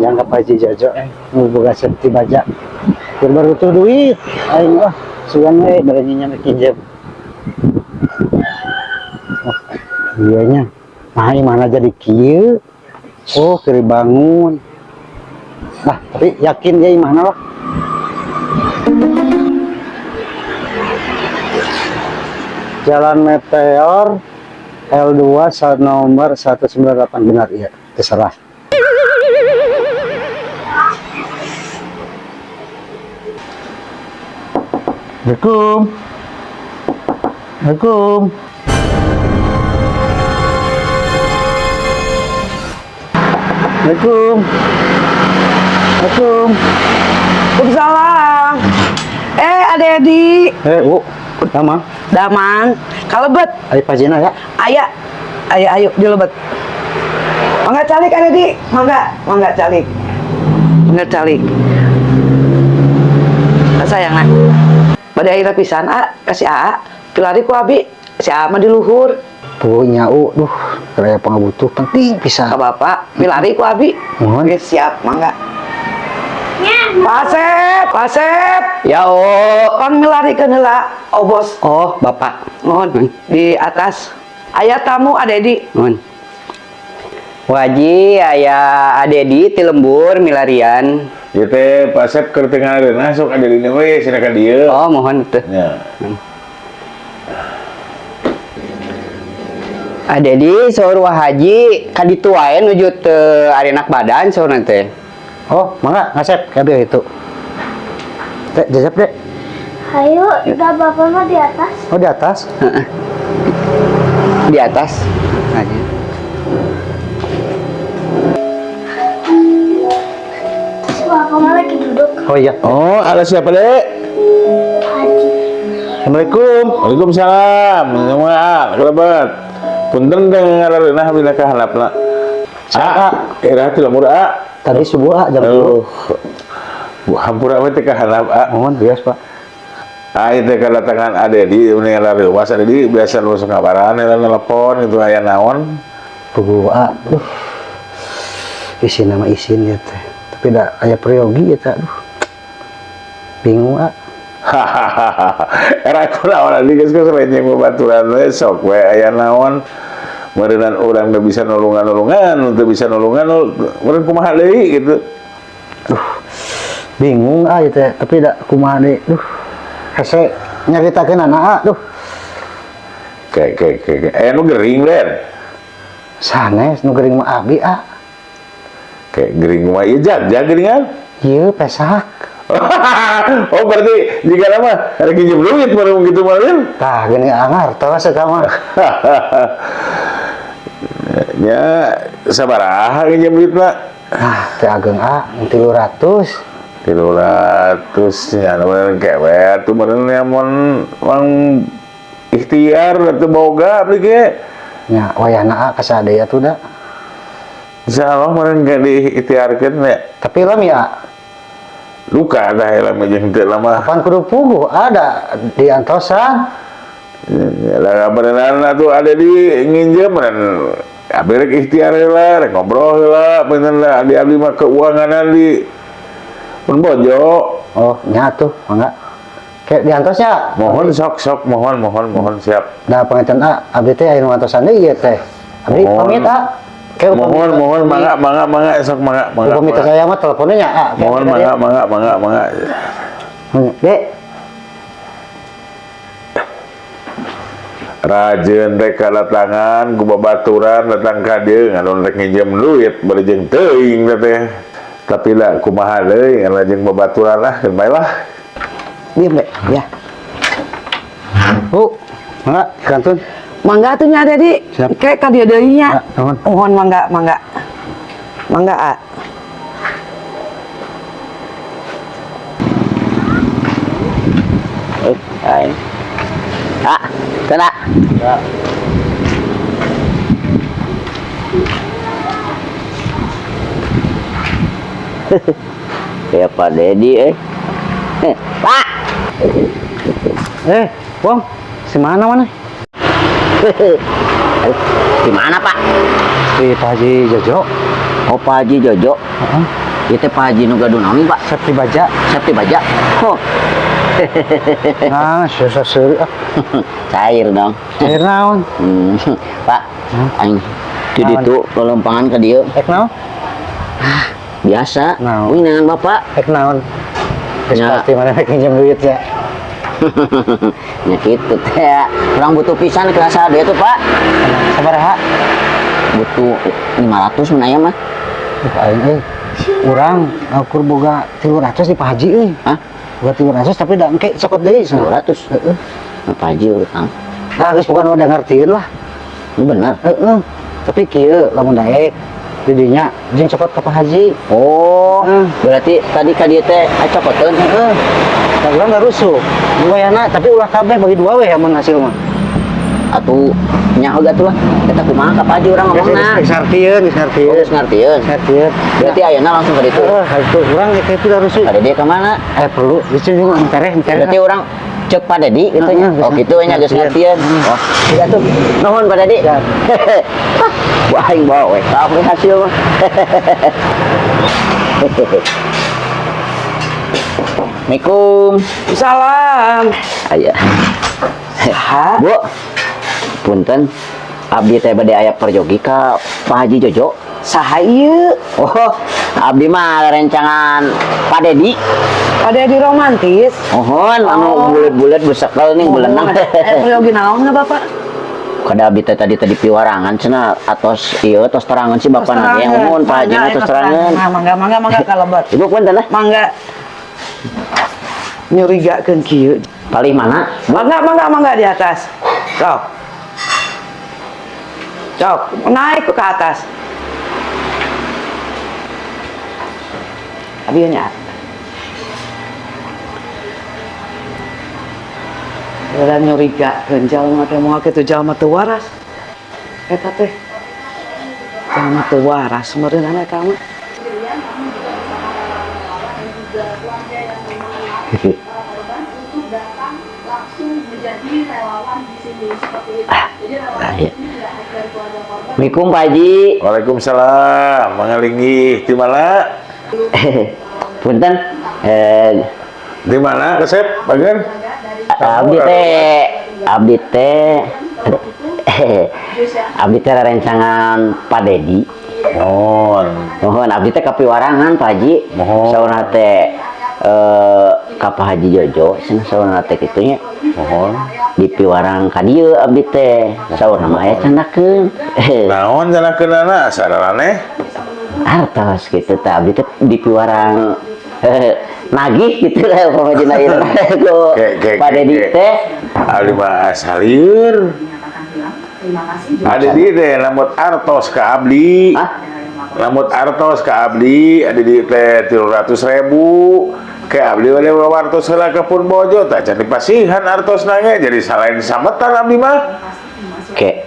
panjang ke Pak Haji Jojo mau boga safety baja biar baru tuh duit aing wah sugan we beraninya pinjam iyanya nah mana jadi kieu oh kiri bangun nah tapi yakin ya mana lah Jalan Meteor L2 nomor 198 benar ya terserah. Assalamualaikum. Assalamualaikum. Assalamualaikum. Assalamualaikum. Waalaikumsalam. Ade Edi. Damang. Damang. Kalebet. Ayo pajina ya. Aya. Ayo dilebet. Mangga calik Ade Edi. Mangga calik. Mangga calik. Sayangna. Pada akhirnya pisan kasih pilari ku abi. Si mah di luhur. Punya duh, kayak pengabutuh penting bisa. Ka bapak, pilari ku abi. Mohon. Oke, siap, mangga. Pasep. Ya Kon milarikeun heula, bos. Oh, Bapak. Mohon di atas. Aya tamu Ade Edi. Mohon. Waji aya Adedi ti lembur milarian. Ieu teh pasep keur teu ngareunah sok ada dina we cenah ka dieu. Oh, mohon teh. Ya. Adedi saur Wahaji kaditu wae nuju teu arenak badan saurna teh. Oh, mangga ngasep kabeh itu. Teh, jajab deh. Ayo, udah bapak mah di atas. Oh, di atas. Heeh. Di atas. Aja. Bapak mah lagi duduk. Oh iya. Oh, ada siapa, Dek? Haji. Assalamualaikum. Waalaikumsalam. Nyawa, kerabat. Punten teh ngareunah bila ka handapna. Era teh lamur Tadi subuh jam 10. Aduh. Hampura we teh ka handap Mohon bias, Pak. Itu kedatangan Adedi, ini leuwas Adedi biasa lu ngabaran, telepon itu aya naon. Pugu Isin nama isin ya teh. Tapi da aya priyogi ya teh. Bingung Era kunaon Adi geus selain babaturan we sok we aya naon. Meureunna urang teu bisa nulungan, teu bisa nulungan, meureun kumaha deui gitu. Bingung ya teh, tapi da kumaha deui. Hese nyaritakeun anak Kayak nu gering ben. sanes nu gering mah abi Kayak gering mah ieu jag geringan. ieu pesak. Oh berarti jika nama ada pinjam duit baru gitu malin. Tah gini angar tah eta mah. Ya sabaraha pinjam duit mah. Teh ageng 300. 300 nya bener kewe atuh bener mun mang ikhtiar atuh boga abdi ge. Nya wayahna kasadaya tuh da. Insyaallah meureun ge diikhtiarkeun ya. Tapi lam ya Luka dah lam jeung teu lama. kapan kudu puguh ada di antosan. Ya lah beneran tuh ada di nginjem dan abdi rek ikhtiar heula rek ngobrol heula bener lah abdi mah keuanganan di pun bojo. Oh nya tuh mangga kayak di antosnya Mohon sok mohon siap. nah pangetan abdi teh aya nu antosan deui ieu teh abdi Mohon. pamit kayak Mohon mangga sok mangga. pamit saya mah teleponnya nya Mohon mangga. Dek Rajeun rek kadatangan ku babaturan datang ka dieu ngan rek nginjem duit bari jeung teuing teh. Tapi lah kumaha deui ngan jeung babaturan lah keun bae lah. diem dek ya mangga kantun Mangga atuh nya Ade Edi. Siap. Kayak ka dieu deui nya. Nuhun. Mohon mangga. Mangga Ai. Kana. Kayak Pak Dedi Pak. Wong si mana Di mana Pak? di Pak Haji Jojo. Oh Pak Haji Jojo. Ieu teh Pak Haji nu gaduh naon Pak? Septi baja. Septi baja. Oh, Nah, susah seuri ah. cair dong. Cair naon? Pak, aing di ditu lolompangan ka dieu. Ek naon? Biasa. Naon? Wing dengan Bapak. Ek naon? Geus Ya. pasti mana ek pinjam duit ya. Nya kitu teh. Urang butuh pisan kerasa dia tuh, Pak. Sabaraha? Butuh 500 mun aya mah. Aing urang ngukur boga 300 di Pak Haji euy. Hah? Boga 300 tapi da engke sokot deui. 200. Heeh. Pak Haji urang. Nah, geus bukan udah ngartieun lah. Ini bener. Heeh. Tapi kieu lamun daek didinya jeung cokot ka Pak Haji. Oh, berarti tadi ka dieu teh acokoteun. Heeh. Da urang da rusuh. Lumayan tapi ulah kabeh bagi dua we amun hasil mah. Atuh nyaho atuh lah. Eta kumaha ka Pak Haji urang ngomongna. Geus ngartieun, geus Oh, ngartieun. geus ngartieun. Ngartieun. Berarti ayeuna langsung ka ditu. Heeh, itu urang itu da rusuh. Ka dia ka mana? Perlu disini entareh Berarti orang cek Pak Dedi gitu nya. Heeh, Oh gitu nya geus ngartieun. Oh, tidak tuh. Nuhun Pak Dedi. Ya. Wah, aing bawa we. Ka hasil mah. Assalamualaikum. Salam. Aya. Ha? Bu. Punten. Abdi teh bade aya perjogi ka Pak Haji Jojo. Saha ieu? Oh, abdi mah rencangan Pak Dedi. Ada di romantis. Mohon anu bulet-bulet besekel ning belenang. Pergi naon nggak Bapak? Kada abdi teh tadi piwarangan cenah atos ieu tos terangan si bapak nanti yang umum Pak Haji tos terangan. Mangga kalebat. Ibu punten lah. Mangga. Nyurigakeun kieu. Palih mana? Mangga di atas. Sok. Sok, naik ke atas. Abinya. Udah nyurigakeun jalma teh moal kitu jalma teu waras. Eta teh. Jalma teu waras meureunana ka mah. Iya. Assalamualaikum Pak Haji. Waalaikumsalam. Mangalinggih di mana? Punten. Di mana Kasep? Bagian? Abdi teh rencangan Pak Dedi. Mohon abdi teh kapiwarangan Pak Haji. Mohon. Saurna teh ka Pak Haji Jojo cenah saurna teh kitu nya. Mohon. Di piwarang ka dieu abdi teh. Saurna mah aya candakeun. Naon janakeunana sadarane? Artos gitu teh abdi teh di piwarang nagih gitu lah pamajina ieu. Pak Dedi teh Abdi mah asalieur. Ada di teh lamut artos ka abdi. Lamut artos ka abdi ada di teh 300.000. Kayak abdi wale wartos heula ke pun bojo tah can dipasihan artos nanya jadi salain sametan abdi mah. Oke.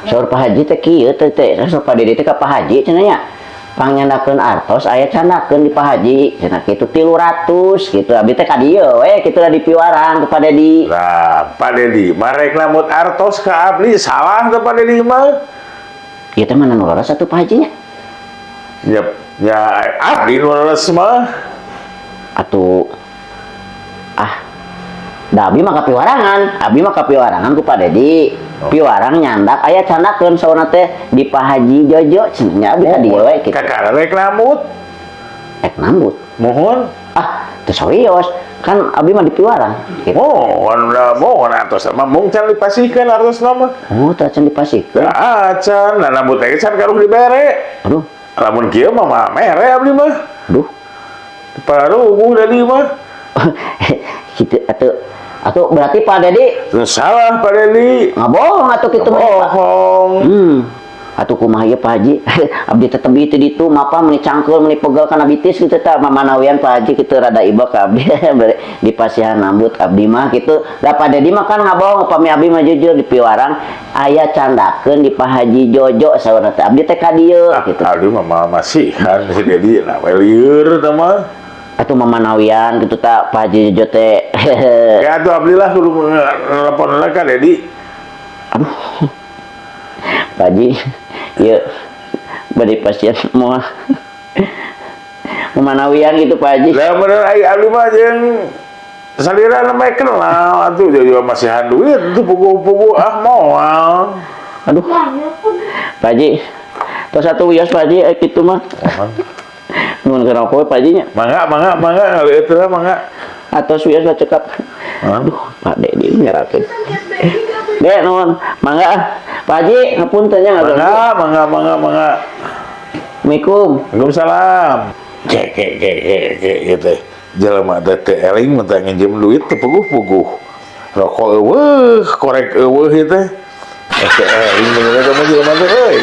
Saur Pak Haji teh kieu teh saur Pak Dedi teh ka Pak Haji cenah nya. Pangnyandakeun artos aya candakeun di Pak Haji cenah kitu 300 gitu abdi teh ka dieu we kitu da di piwarang ke Pak Dedi. Nah, Pak Dedi marek lamut artos ka abdi salah teh Pak Dedi mah. Ieu teh mana nu leres atuh Pak Haji nya? Ya abdi nu leres mah. Atuh da abdi mah kapiwarangan ku Pak Dedi. Piwarang nyandak aya candakeun saurna teh di Pak Haji Jojo cenah abdi ka dieu we kitu. Kakarek lamut. Ek nambut. Mohon. Teu serius kan abdi mah di piwarang gitu. Mohon artos mah mung can dipasihkeun artos nama. Oh teu can dipasihkeun. Can nah lamut teh can karuh dibere. Aduh, Lamun kieu mah mere abdi mah. aduh. Paruguh dari mah. Gitu atuh berarti Pak Dedi Terus salah Pak Dedi. ngabohong atuh kitu mah. Bohong. Atuh kumaha ieu Pak Haji? Abdi teh teu teu ditu mapa meuni cangkeul meuni pegel kana bitis kitu teh mamanawian Pak Haji kitu rada iba ka abdi di pasihan rambut abdi mah kitu. Da Pak Dedi mah kan ngabohong upami abdi mah jujur di piwarang aya candakeun di Pak Haji Jojo saurna teh abdi teh ka dieu gitu. Abdi mah masihan si Dedi nah we lieur teh mah. Atuh mamanawian kitu teh Pak Haji Jojo teh. Ya atuh abdi lah kudu nelpon ka Dedi. Pak Haji, iya, bade pasien semua. Memanawian gitu Pak Haji. Lah bener ai abdi mah jeung salira namanya kenal atuh juga masih duit itu pugu-pugu moal. Aduh. Pak Haji. Tos satu wios Pak Haji kitu mah. Nuhun ngerokok Pak Haji nya. Mangga ngalieu teh mangga. Atos wios cekap. Aduh, Pak Dek di nyerakeun. Dek nuhun, mangga Pak Haji ngapunten nya ngaganggu. Mangga. Assalamualaikum. Waalaikumsalam. Kek gitu. Jelema teh eling mah nginjem duit teh puguh-puguh. Rokok eueuh, korek eueuh ieu teh. Eling bener kamu jelema teh euy.